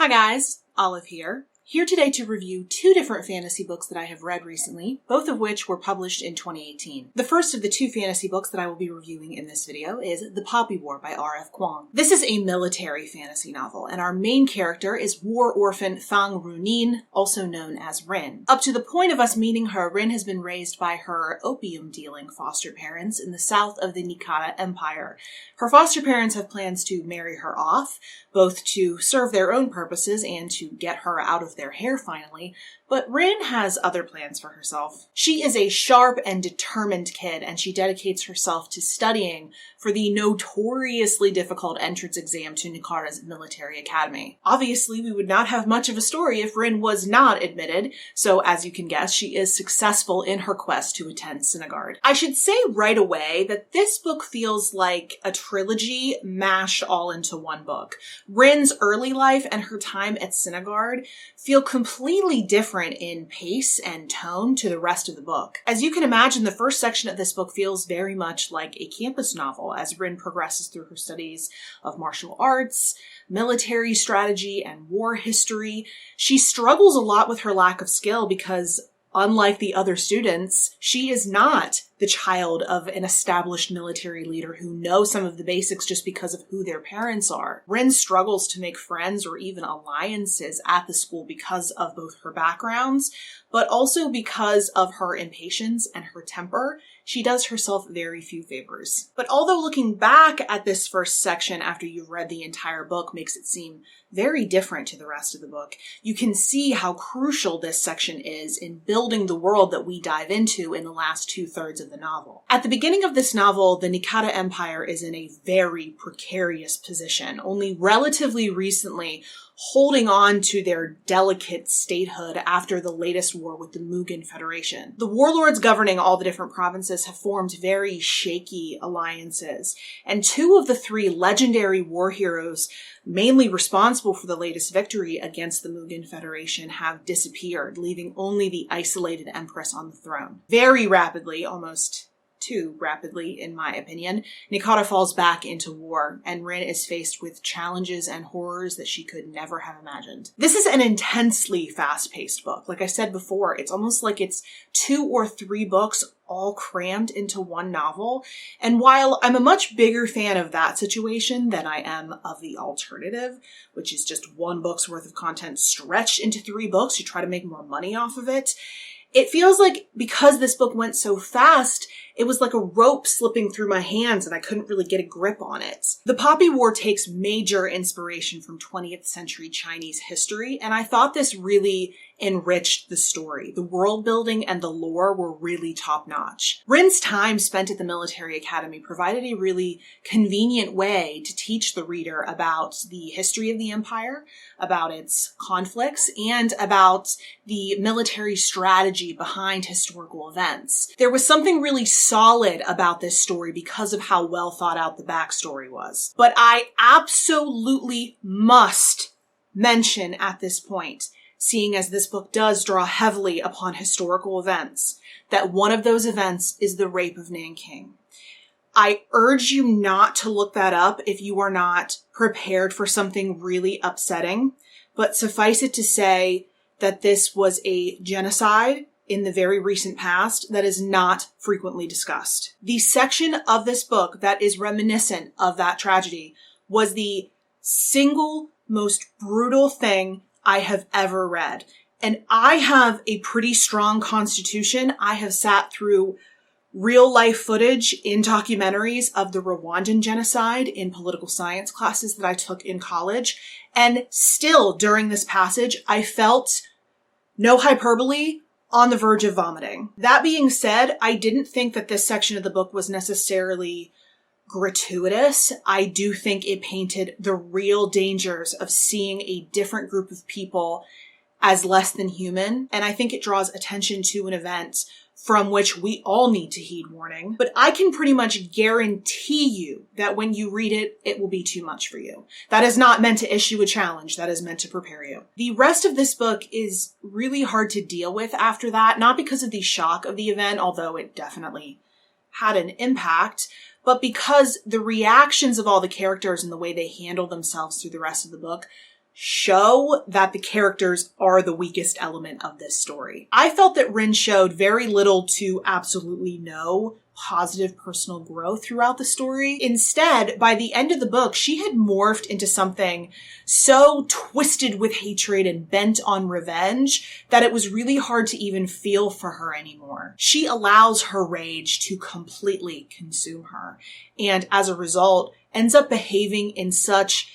Hi guys, Olive here. Here today to review two different fantasy books that I have read recently, both of which were published in 2018. The first of the two fantasy books that I will be reviewing in this video is The Poppy War by Rf Qualms. This is a military fantasy novel, and our main character is war orphan Thang Runin, also known as Rin. Up to the point of us meeting her, Rin has been raised by her opium-dealing foster parents in the south of the Nikata Empire. Her foster parents have plans to marry her off, both to serve their own purposes and to get her out of their hair finally, but Rin has other plans for herself. She is a sharp and determined kid, and she dedicates herself to studying for the notoriously difficult entrance exam to Nikata's military academy. Obviously, we would not have much of a story if Rin was not admitted, so as you can guess, she is successful in her quest to attend Sinagard. I should say right away that this book feels like a trilogy mashed all into one book. Rin's early life and her time at Sinagard feel completely different in pace and tone to the rest of the book. As you can imagine, the first section of this book feels very much like a campus novel as Rin progresses through her studies of martial arts, military strategy, and war history. She struggles a lot with her lack of skill because, unlike the other students, she is not the child of an established military leader who knows some of the basics just because of who their parents are. Rin struggles to make friends or even alliances at the school because of both her backgrounds, but also because of her impatience and her temper. She does herself very few favors. But although looking back at this first section after you've read the entire book makes it seem very different to the rest of the book, you can see how crucial this section is in building the world that we dive into in the last 2/3 of the novel. At the beginning of this novel, the Nikata Empire is in a very precarious position, only relatively recently holding on to their delicate statehood after the latest war with the Mugen Federation. The warlords governing all the different provinces have formed very shaky alliances, and two of the three legendary war heroes mainly responsible for the latest victory against the Mugen Federation have disappeared, leaving only the isolated empress on the throne. Very rapidly, almost too rapidly, in my opinion, Nikata falls back into war, and Rin is faced with challenges and horrors that she could never have imagined. This is an intensely fast-paced book. Like I said before, it's almost like it's 2 or 3 books all crammed into one novel. And while I'm a much bigger fan of that situation than I am of the alternative, which is just 1 book's worth of content stretched into 3 books to try to make more money off of it, it feels like because this book went so fast, it was like a rope slipping through my hands and I couldn't really get a grip on it. The Poppy War takes major inspiration from 20th century Chinese history, and I thought this really enriched the story. The world building and the lore were really top-notch. Rin's time spent at the military academy provided a really convenient way to teach the reader about the history of the empire, about its conflicts, and about the military strategy behind historical events. There was something really solid about this story because of how well thought out the backstory was. But I absolutely must mention at this point, seeing as this book does draw heavily upon historical events, that one of those events is the Rape of Nanking. I urge you not to look that up if you are not prepared for something really upsetting, but suffice it to say that this was a genocide in the very recent past that is not frequently discussed. The section of this book that is reminiscent of that tragedy was the single most brutal thing I have ever read. And I have a pretty strong constitution. I have sat through real life footage in documentaries of the Rwandan genocide in political science classes that I took in college. And still during this passage, I felt, no hyperbole, on the verge of vomiting. That being said, I didn't think that this section of the book was necessarily gratuitous. I do think it painted the real dangers of seeing a different group of people as less than human. And I think it draws attention to an event from which we all need to heed warning. But I can pretty much guarantee you that when you read it, it will be too much for you. That is not meant to issue a challenge. That is meant to prepare you. The rest of this book is really hard to deal with after that, not because of the shock of the event, although it definitely had an impact, but because the reactions of all the characters and the way they handle themselves through the rest of the book show that the characters are the weakest element of this story. I felt that Rin showed very little to absolutely no positive personal growth throughout the story. Instead, by the end of the book, she had morphed into something so twisted with hatred and bent on revenge that it was really hard to even feel for her anymore. She allows her rage to completely consume her, and as a result, ends up behaving in such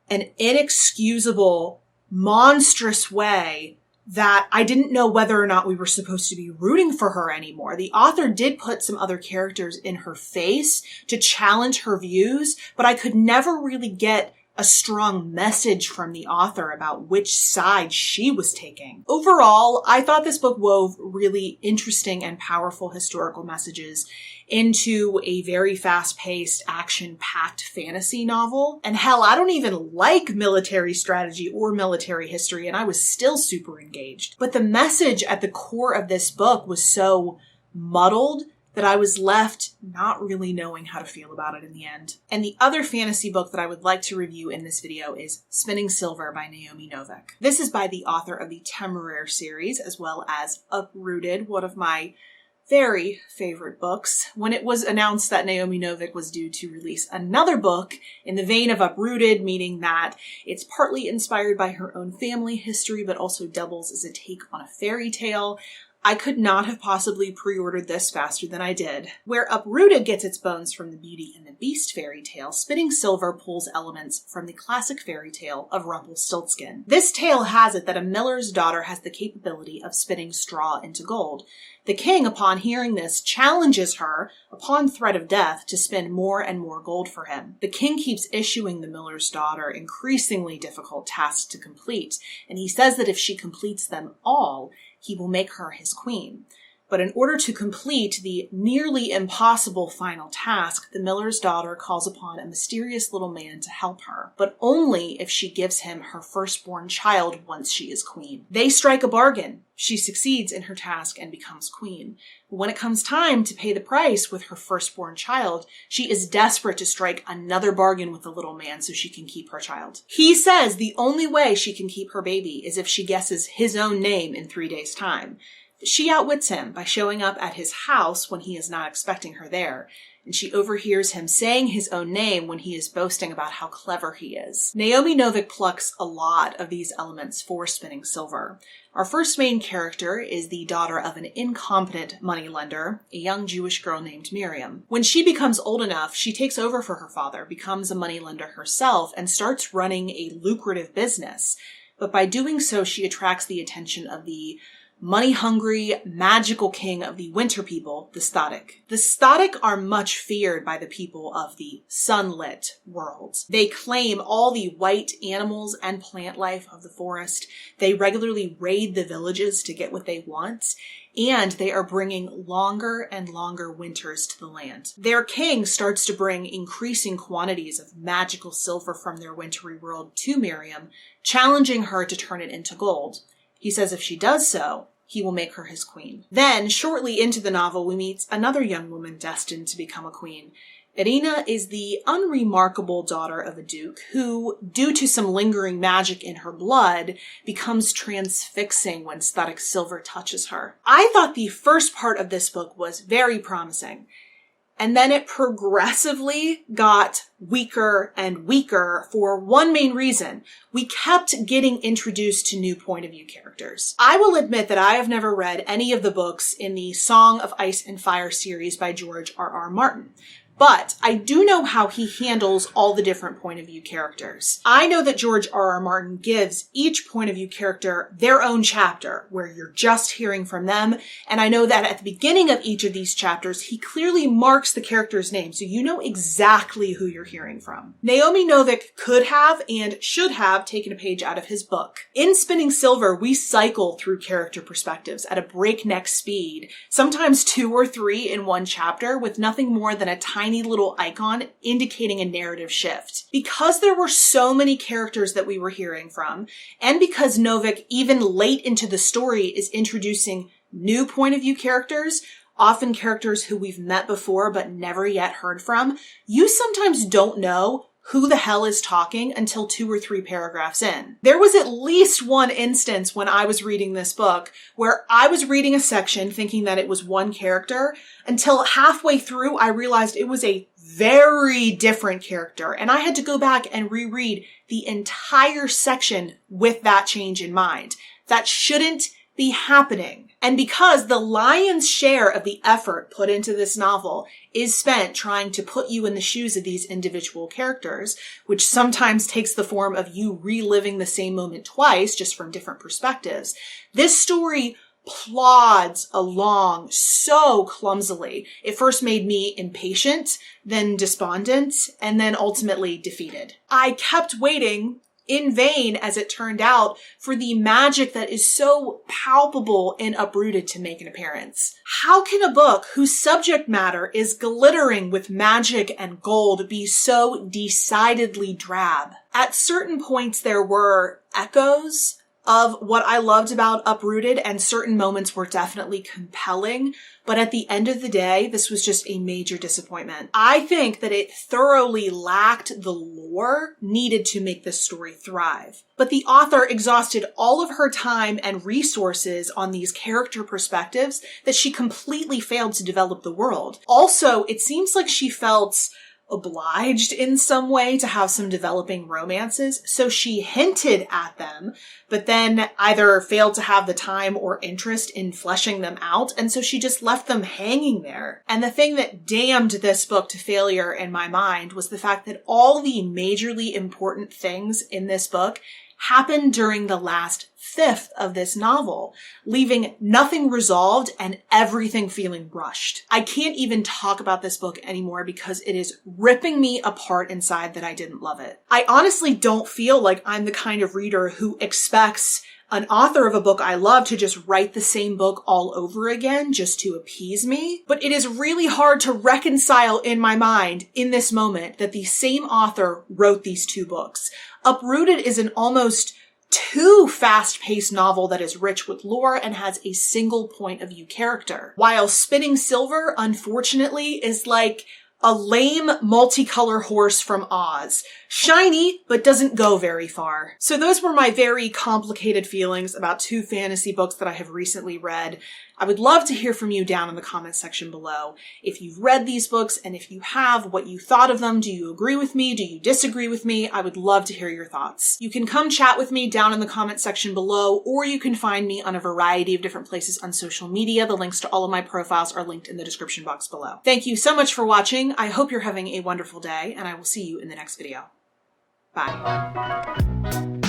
an inexcusable, monstrous way that I didn't know whether or not we were supposed to be rooting for her anymore. The author did put some other characters in her face to challenge her views, but I could never really get a strong message from the author about which side she was taking. Overall, I thought this book wove really interesting and powerful historical messages into a very fast-paced, action-packed fantasy novel. And hell, I don't even like military strategy or military history, and I was still super engaged. But the message at the core of this book was so muddled that I was left not really knowing how to feel about it in the end. And the other fantasy book that I would like to review in this video is Spinning Silver by Naomi Novik. This is by the author of the Temeraire series, as well as Uprooted, one of my very favorite books. When it was announced that Naomi Novik was due to release another book in the vein of Uprooted, meaning that it's partly inspired by her own family history, but also doubles as a take on a fairy tale, I could not have possibly pre-ordered this faster than I did. Where Uprooted gets its bones from the Beauty and the Beast fairy tale, Spinning Silver pulls elements from the classic fairy tale of Rumpelstiltskin. This tale has it that a miller's daughter has the capability of spinning straw into gold. The king, upon hearing this, challenges her, upon threat of death, to spin more and more gold for him. The king keeps issuing the miller's daughter increasingly difficult tasks to complete, and he says that if she completes them all, he will make her his queen. But in order to complete the nearly impossible final task, the miller's daughter calls upon a mysterious little man to help her, but only if she gives him her firstborn child once she is queen. They strike a bargain. She succeeds in her task and becomes queen. But when it comes time to pay the price with her firstborn child, she is desperate to strike another bargain with the little man so she can keep her child. He says the only way she can keep her baby is if she guesses his own name in 3 days' time. She outwits him by showing up at his house when he is not expecting her there, and she overhears him saying his own name when he is boasting about how clever he is. Naomi Novik plucks a lot of these elements for Spinning Silver. Our first main character is the daughter of an incompetent moneylender, a young Jewish girl named Miriam. When she becomes old enough, she takes over for her father, becomes a moneylender herself, and starts running a lucrative business. But by doing so, she attracts the attention of the money-hungry, magical king of the winter people, the Static. The Static are much feared by the people of the sunlit world. They claim all the white animals and plant life of the forest. They regularly raid the villages to get what they want, and they are bringing longer and longer winters to the land. Their king starts to bring increasing quantities of magical silver from their wintry world to Miriam, challenging her to turn it into gold. He says if she does so, he will make her his queen. Then, shortly into the novel, we meet another young woman destined to become a queen. Irina is the unremarkable daughter of a duke who, due to some lingering magic in her blood, becomes transfixing when Static Silver touches her. I thought the first part of this book was very promising, and then it progressively got weaker and weaker for one main reason. We kept getting introduced to new point of view characters. I will admit that I have never read any of the books in the Song of Ice and Fire series by George R.R. Martin. But I do know how he handles all the different point of view characters. I know that George R.R. Martin gives each point of view character their own chapter where you're just hearing from them. And I know that at the beginning of each of these chapters, he clearly marks the character's name so you know exactly who you're hearing from. Naomi Novik could have and should have taken a page out of his book. In Spinning Silver, we cycle through character perspectives at a breakneck speed, sometimes 2 or 3 in one chapter with nothing more than a tiny little icon indicating a narrative shift. Because there were so many characters that we were hearing from, and because Novik, even late into the story, is introducing new point of view characters, often characters who we've met before but never yet heard from, you sometimes don't know who the hell is talking until 2 or 3 paragraphs in. There was at least one instance when I was reading this book where I was reading a section thinking that it was one character until halfway through I realized it was a very different character, and I had to go back and reread the entire section with that change in mind. That shouldn't be happening. And because the lion's share of the effort put into this novel is spent trying to put you in the shoes of these individual characters, which sometimes takes the form of you reliving the same moment twice, just from different perspectives, this story plods along so clumsily. It first made me impatient, then despondent, and then ultimately defeated. I kept waiting in vain, as it turned out, for the magic that is so palpable in Uprooted to make an appearance. How can a book whose subject matter is glittering with magic and gold be so decidedly drab? At certain points there were echoes of what I loved about Uprooted, and certain moments were definitely compelling, but at the end of the day, this was just a major disappointment. I think that it thoroughly lacked the lore needed to make this story thrive. But the author exhausted all of her time and resources on these character perspectives that she completely failed to develop the world. Also, it seems like she felt obliged in some way to have some developing romances, so she hinted at them, but then either failed to have the time or interest in fleshing them out, and so she just left them hanging there. And the thing that damned this book to failure in my mind was the fact that all the majorly important things in this book happened during the last fifth of this novel, leaving nothing resolved and everything feeling rushed. I can't even talk about this book anymore because it is ripping me apart inside that I didn't love it. I honestly don't feel like I'm the kind of reader who expects an author of a book I love to just write the same book all over again just to appease me. But it is really hard to reconcile in my mind in this moment that the same author wrote these 2 books. Uprooted is an almost too fast-paced novel that is rich with lore and has a single point of view character, while Spinning Silver, unfortunately, is like a lame multicolor horse from Oz. Shiny, but doesn't go very far. So those were my very complicated feelings about 2 fantasy books that I have recently read. I would love to hear from you down in the comments section below. If you've read these books, and if you have, what you thought of them. Do you agree with me? Do you disagree with me? I would love to hear your thoughts. You can come chat with me down in the comments section below, or you can find me on a variety of different places on social media. The links to all of my profiles are linked in the description box below. Thank you so much for watching. I hope you're having a wonderful day, and I will see you in the next video. Bye.